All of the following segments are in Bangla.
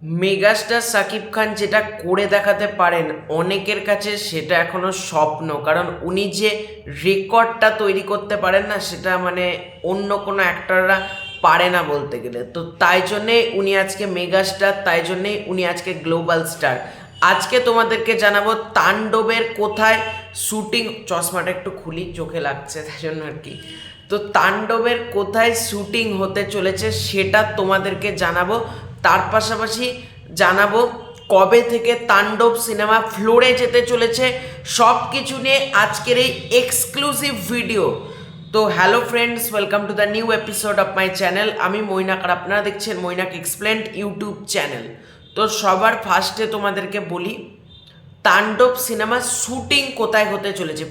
মেগাস্টার সাকিব খান যেটা করে দেখাতে পারেন অনেকের কাছে সেটা এখনো স্বপ্ন। কারণ উনি যে রেকর্ডটা তৈরি করতে পারেন না, সেটা মানে অন্য কোনো অ্যাক্টররা পারে না বলতে গেলে। তো তাই জন্যে উনি আজকে মেগাস্টার, তাই জন্যেই উনি আজকে গ্লোবাল স্টার। আজকে তোমাদেরকে জানাবো তাণ্ডবের কোথায় শুটিং, চশমাটা একটু খুলি চোখে লাগছে তাই জন্য আর কি। তো তাণ্ডবের কোথায় শুটিং হতে চলেছে সেটা তোমাদেরকে জানাবো। তার পাশাপাশি জানাবো কবে থেকে তাণ্ডব সিনেমা ফ্লোরে যেতে চলেছে, সব কিছু নিয়ে আজকের এই এক্সক্লুসিভ ভিডিও। তো hello friends, welcome to the new episode of my channel. আমি মৈনাক আর আপনারা দেখছেন মৈনাক এক্সপ্লেন্ড ইউটিউব চ্যানেল। তো সবার ফার্স্টে তোমাদেরকে বলি তাণ্ডব সিনেমা শুটিং কোথায় হতে চলেছে।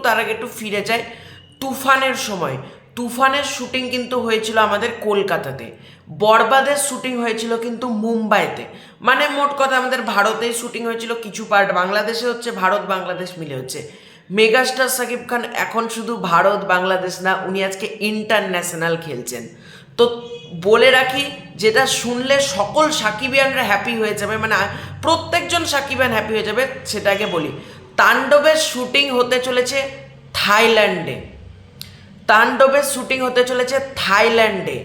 তার আগে একটু ফিরে যায় তুফানের সময়। তুফানের শুটিং কিন্তু হয়েছিল আমাদের কলকাতাতে, বরবাদের শুটিং হয়েছিল কিন্তু মুম্বাইতে। মানে মোট কথা আমাদের ভারতেই শুটিং হয়েছিল, কিছু পার্ট বাংলাদেশে হচ্ছে, ভারত বাংলাদেশ মিলে হচ্ছে। মেগাস্টার সাকিব খান এখন শুধু ভারত বাংলাদেশ না, উনি আজকে ইন্টারন্যাশনাল খেলছেন। তো বলে রাখি, যেটা শুনলে সকল সাকিবিয়ানরা হ্যাপি হয়ে যাবে, মানে প্রত্যেকজন সাকিবিয়ান হ্যাপি হয়ে যাবে, সেটাকে বলি তাণ্ডবের শুটিং হতে চলেছে থাইল্যান্ডে। তাণ্ডবের শুটিং হতে চলেছে থাইল্যান্ডে,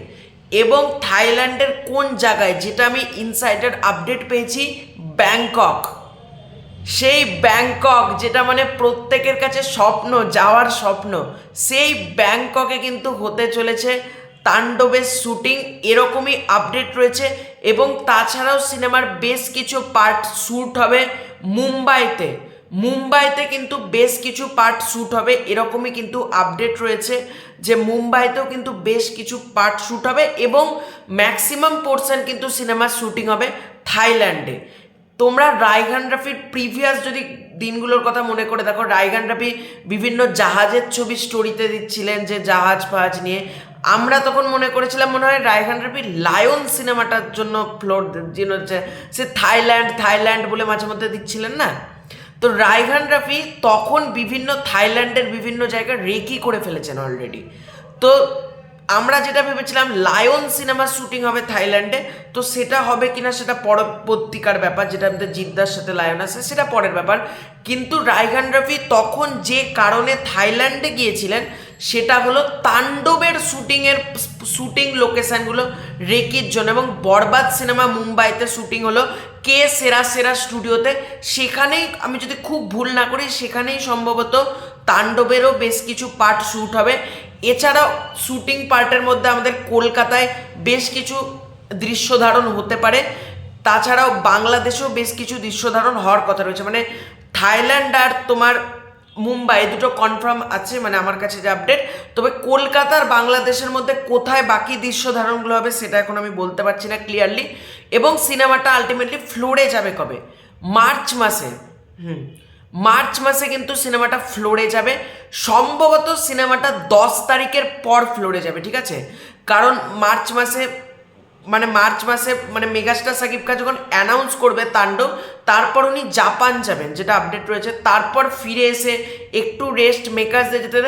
এবং থাইল্যান্ডের কোন জায়গায়, যেটা আমি ইনসাইডার আপডেট পেয়েছি, ব্যাংকক। সেই ব্যাংকক যেটা মানে প্রত্যেকের কাছে স্বপ্ন, যাওয়ার স্বপ্ন, সেই ব্যাংককে কিন্তু হতে চলেছে তাণ্ডবের শুটিং, এরকমই আপডেট রয়েছে। এবং তাছাড়াও সিনেমার বেশ কিছু পার্ট শ্যুট হবে মুম্বাইতে। মুম্বাইতে কিন্তু বেশ কিছু পার্ট শ্যুট হবে, এরকমই কিন্তু আপডেট রয়েছে যে মুম্বাইতেও কিন্তু বেশ কিছু পার্ট শ্যুট হবে, এবং ম্যাক্সিমাম পোর্শন কিন্তু সিনেমার শ্যুটিং হবে থাইল্যান্ডে। তোমরা রায়হান রাফির প্রিভিয়াস যদি দিনগুলোর কথা মনে করে দেখো, রায়হান রাফি বিভিন্ন জাহাজের ছবি স্টোরিতে দিচ্ছিলেন, যে জাহাজ ফাহাজ নিয়ে। আমরা তখন মনে করেছিলাম মনে হয় রায়হান রাফির লায়ন সিনেমাটার জন্য ফ্লোর সে থাইল্যান্ড বলে মাঝে মধ্যে দিচ্ছিলেন না। তো রায়হান রাফি তখন বিভিন্ন থাইল্যান্ডের বিভিন্ন জায়গায় রেকি করে ফেলেছেন অলরেডি। তো আমরা যেটা ভেবেছিলাম লায়ন সিনেমার শুটিং হবে থাইল্যান্ডে, তো সেটা হবে কিনা সেটা পরবর্তীকার ব্যাপার, যেটা আমাদের জিদ্দার সাথে লায়ন আছে সেটা পরের ব্যাপার। কিন্তু রায়হান রাফি তখন যে কারণে থাইল্যান্ডে গিয়েছিলেন সেটা হলো তাণ্ডবের শুটিং লোকেশানগুলো রেকির জন্য। এবং বরবাদ সিনেমা মুম্বাইতে শুটিং হলো কে সেরা স্টুডিওতে, সেখানেই আমি যদি খুব ভুল না করি সেখানেই সম্ভবত তাণ্ডবেরও বেশ কিছু পার্ট শ্যুট হবে। এছাড়াও শুটিং পার্টের মধ্যে আমাদের কলকাতায় বেশ কিছু দৃশ্য ধারণ হতে পারে, তাছাড়াও বাংলাদেশেও বেশ কিছু দৃশ্য ধারণ হওয়ার কথা রয়েছে। মানে থাইল্যান্ড আর তোমার মুম্বাই দুটো কনফার্ম আছে, মানে আমার কাছে যে আপডেট। তবে কলকাতার বাংলাদেশের মধ্যে কোথায় বাকি দৃশ্য ধারণগুলো হবে সেটা এখন আমি বলতে পারছি না ক্লিয়ারলি। এবং সিনেমাটা আলটিমেটলি ফ্লোরে যাবে কবে, মার্চ মাসে। মার্চ মাসে কিন্তু সিনেমাটা ফ্লোরে যাবে। সম্ভবত সিনেমাটা 10 তারিখের পর ফ্লোরে যাবে, ঠিক আছে? কারণ মার্চ মাসে মানে মেগাস্টার সাকিব খান যখন অ্যানাউন্স করবে তাণ্ডব, তারপর উনি জাপান যাবেন, যেটা আপডেট রয়েছে। তারপর ফিরে এসে একটু রেস্ট মেকার্সদের যেতে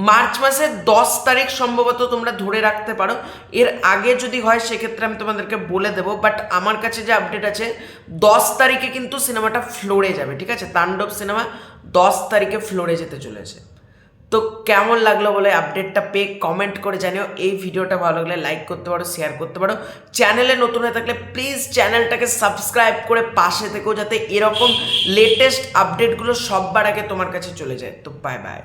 মার্চ মাসের 10 তারিখ সম্ভবত তোমরা ধরে রাখতে পারো। এর আগে যদি হয় সেক্ষেত্রে আমি তোমাদেরকে বলে দেবো, বাট আমার কাছে যে আপডেট আছে 10 তারিখে কিন্তু সিনেমাটা ফ্লোরে যাবে, ঠিক আছে? তাণ্ডব সিনেমা 10 তারিখে ফ্লোরে যেতে চলেছে। তো কেমন লাগলো বলে আপডেটটা পেয়ে কমেন্ট করে জানিও। এই ভিডিওটা ভালো লাগলে লাইক করতে পারো, শেয়ার করতে পারো। চ্যানেলে নতুন হয়ে থাকলে প্লিজ চ্যানেলটাকে সাবস্ক্রাইব করে পাশে থেকো, যাতে এরকম লেটেস্ট আপডেটগুলো সবার আগে তোমার কাছে চলে যায়। তো বাই বাই।